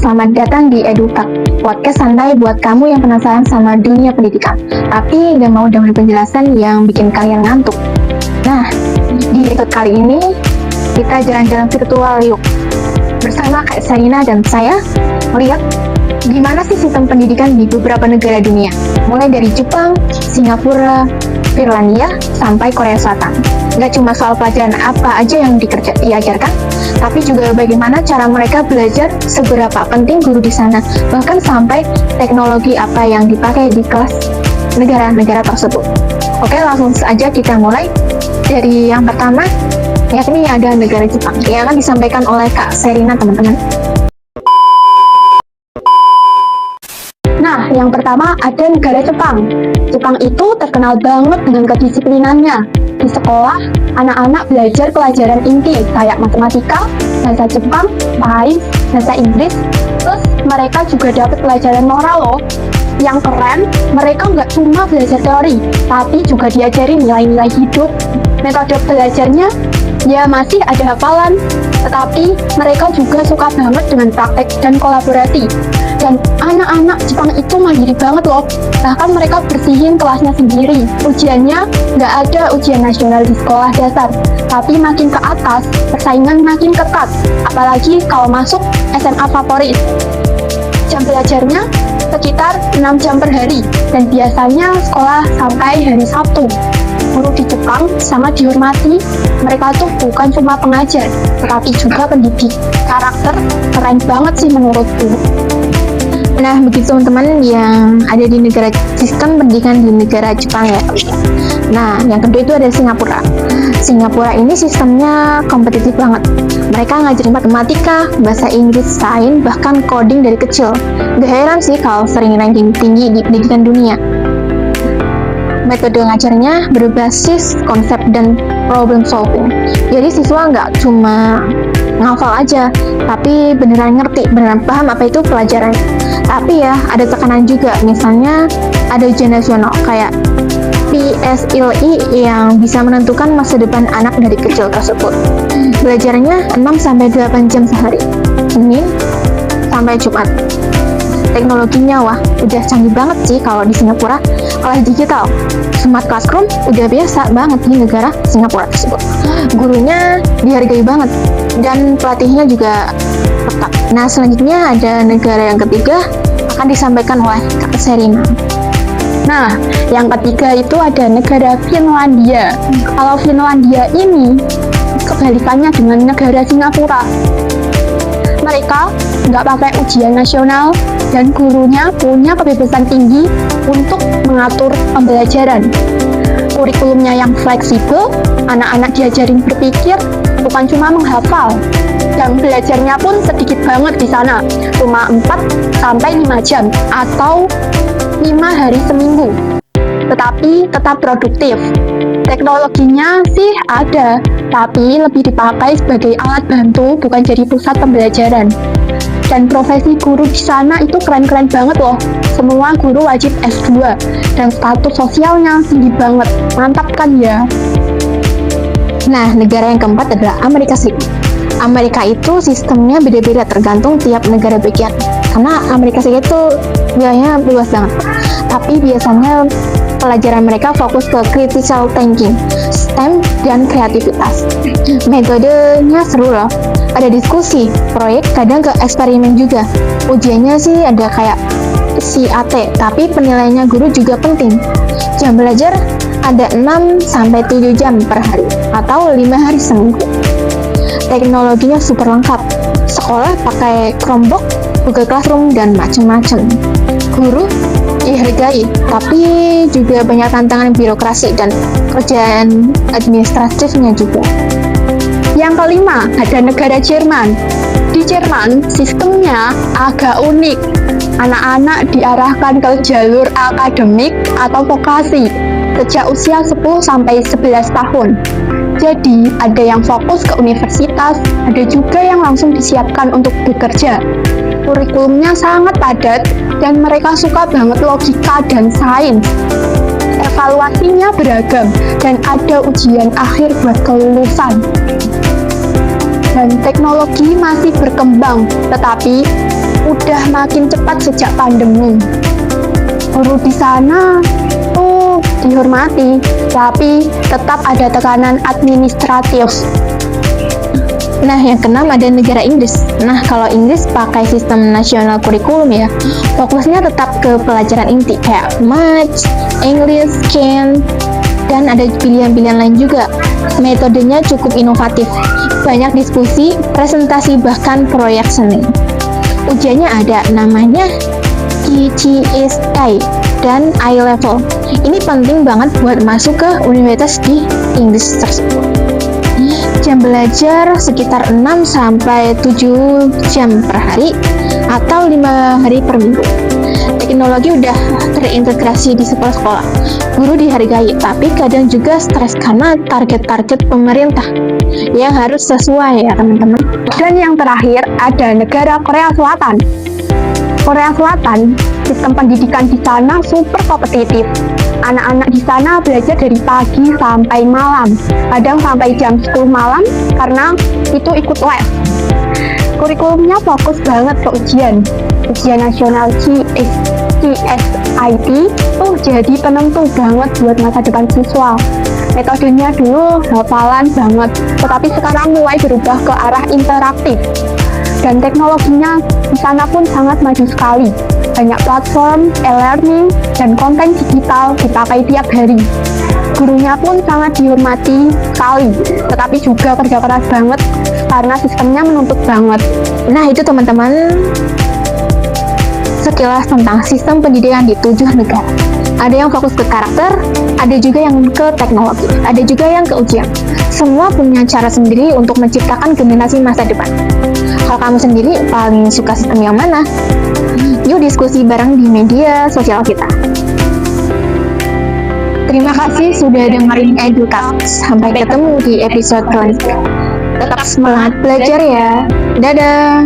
selamat datang di EduTalk, podcast santai buat kamu yang penasaran sama dunia pendidikan, tapi gak mau dengar penjelasan yang bikin kalian ngantuk. Nah, di episode kali ini, kita jalan-jalan virtual yuk. Bersama Kak Sarina dan saya, melihat gimana sih sistem pendidikan di beberapa negara dunia, mulai dari Jepang, Singapura, Finlandia, sampai Korea Selatan. Gak cuma soal pelajaran apa aja yang diajarkan, tapi juga bagaimana cara mereka belajar, seberapa penting guru di sana, bahkan sampai teknologi apa yang dipakai di kelas negara-negara tersebut. Oke, langsung saja kita mulai dari yang pertama, yakni ada negara Jepang, yang akan disampaikan oleh Kak Serina, teman-teman. Nah, yang pertama ada negara Jepang. Jepang itu terkenal banget dengan kedisiplinannya. Di sekolah, anak-anak belajar pelajaran inti kayak matematika, bahasa Jepang, sains, bahasa Inggris. Terus mereka juga dapat pelajaran moral loh. Yang keren, mereka nggak cuma belajar teori, tapi juga diajari nilai-nilai hidup. Metode belajarnya ya masih ada hafalan, tetapi mereka juga suka banget dengan praktek dan kolaborasi. Dan anak-anak Jepang itu mandiri banget loh. Bahkan mereka bersihin kelasnya sendiri. Ujiannya nggak ada ujian nasional di sekolah dasar, tapi makin ke atas, persaingan makin ketat. Apalagi kalau masuk SMA favorit. Jam belajarnya sekitar 6 jam per hari, dan biasanya sekolah sampai hari Sabtu. Guru di Jepang sangat dihormati. Mereka tuh bukan cuma pengajar, tetapi juga pendidik. Karakter keren banget sih menurutku. Nah, begitu teman-teman yang ada di negara sistem pendidikan di negara Jepang ya. Nah, yang kedua itu ada Singapura. Singapura ini sistemnya kompetitif banget. Mereka ngajarin matematika, bahasa Inggris, sains, bahkan coding dari kecil. Gak heran sih kalau sering ranking tinggi di pendidikan dunia. Metode ngajarnya berbasis konsep dan problem solving. Jadi siswa nggak cuma ngafal aja, tapi beneran ngerti, beneran paham apa itu pelajaran. Tapi ya, ada tekanan juga. Misalnya, ada ujian nasional kayak PSLE yang bisa menentukan masa depan anak dari kecil tersebut. Belajarnya 6-8 jam sehari, Senin sampai Jumat. Teknologinya wah, udah canggih banget sih kalau di Singapura. Kelas digital, smart classroom udah biasa banget di negara Singapura tersebut. Gurunya dihargai banget, dan pelatihnya juga tetap. Nah, selanjutnya ada negara yang ketiga akan disampaikan oleh Kak Serina. Nah, yang ketiga itu ada negara Finlandia. Kalau Finlandia ini kebalikannya dengan negara Singapura. Mereka nggak pakai ujian nasional, dan gurunya punya kebebasan tinggi untuk mengatur pembelajaran. Kurikulumnya yang fleksibel, anak-anak diajarin berpikir, bukan cuma menghafal. Jam belajarnya pun sedikit banget di sana, cuma 4-5 jam atau 5 hari seminggu. Tetapi tetap produktif. Teknologinya sih ada, tapi lebih dipakai sebagai alat bantu, bukan jadi pusat pembelajaran. Dan profesi guru di sana itu keren-keren banget loh. Semua guru wajib S2, dan status sosialnya tinggi banget. Mantap kan ya? Nah, negara yang keempat adalah Amerika Serikat. Amerika itu sistemnya beda-beda tergantung tiap negara bagian. Karena Amerika Serikat itu wilayahnya luas banget. Tapi biasanya pelajaran mereka fokus ke critical thinking, STEM, dan kreativitas. Metodenya seru loh. Ada diskusi, proyek, kadang ke eksperimen juga. Ujiannya sih ada kayak CAT, tapi penilaiannya guru juga penting. Jam belajar ada 6-7 jam per hari, atau 5 hari seminggu. Teknologinya super lengkap. Sekolah pakai Chromebook, Google Classroom, dan macam-macam. Guru dihargai, tapi juga banyak tantangan birokrasi dan kerjaan administratifnya juga. Yang kelima, ada negara Jerman. Di Jerman, sistemnya agak unik. Anak-anak diarahkan ke jalur akademik atau vokasi sejak usia 10-11 tahun. Jadi, ada yang fokus ke universitas, ada juga yang langsung disiapkan untuk bekerja. Kurikulumnya sangat padat, dan mereka suka banget logika dan sains. Evaluasinya beragam, dan ada ujian akhir buat kelulusan. Dan teknologi masih berkembang, tetapi udah makin cepat sejak pandemi. Guru di sana tuh dihormati, tapi tetap ada tekanan administratif. Nah, yang keenam ada negara Inggris. Nah, kalau Inggris pakai sistem nasional kurikulum ya, fokusnya tetap ke pelajaran inti kayak Maths, English, Chem, dan ada pilihan-pilihan lain juga. Metodenya cukup inovatif, banyak diskusi, presentasi, bahkan proyek seni. Ujiannya ada, namanya GCSE dan I-Level. Ini penting banget buat masuk ke universitas di Inggris tersebut. Jam belajar sekitar 6 sampai 7 jam per hari atau 5 hari per minggu. Teknologi udah terintegrasi di sekolah-sekolah. Guru dihargai, tapi kadang juga stres karena target-target pemerintah yang harus sesuai ya teman-teman. Dan yang terakhir ada negara Korea Selatan. Korea Selatan, sistem pendidikan di sana super kompetitif. Anak-anak di sana belajar dari pagi sampai malam, kadang sampai jam 10 malam karena itu ikut les. Kurikulumnya fokus banget ke ujian. Ujian nasional GSIT tuh jadi penentu banget buat masa depan siswa. Metodenya dulu hafalan banget, tetapi sekarang mulai berubah ke arah interaktif. Dan teknologinya di sana pun sangat maju sekali. Banyak platform, e-learning, dan konten digital dipakai tiap hari. Gurunya pun sangat dihormati sekali, tetapi juga kerja keras banget karena sistemnya menuntut banget. Nah, itu teman-teman sekilas tentang sistem pendidikan di 7 negara. Ada yang fokus ke karakter, ada juga yang ke teknologi, ada juga yang ke ujian. Semua punya cara sendiri untuk menciptakan generasi masa depan. Kalau kamu sendiri paling suka sistem yang mana? Yuk diskusi bareng di media sosial kita. Terima kasih sudah dengerin EduTalks. Sampai ketemu di episode selanjutnya. Tetap semangat belajar ya. Dadah!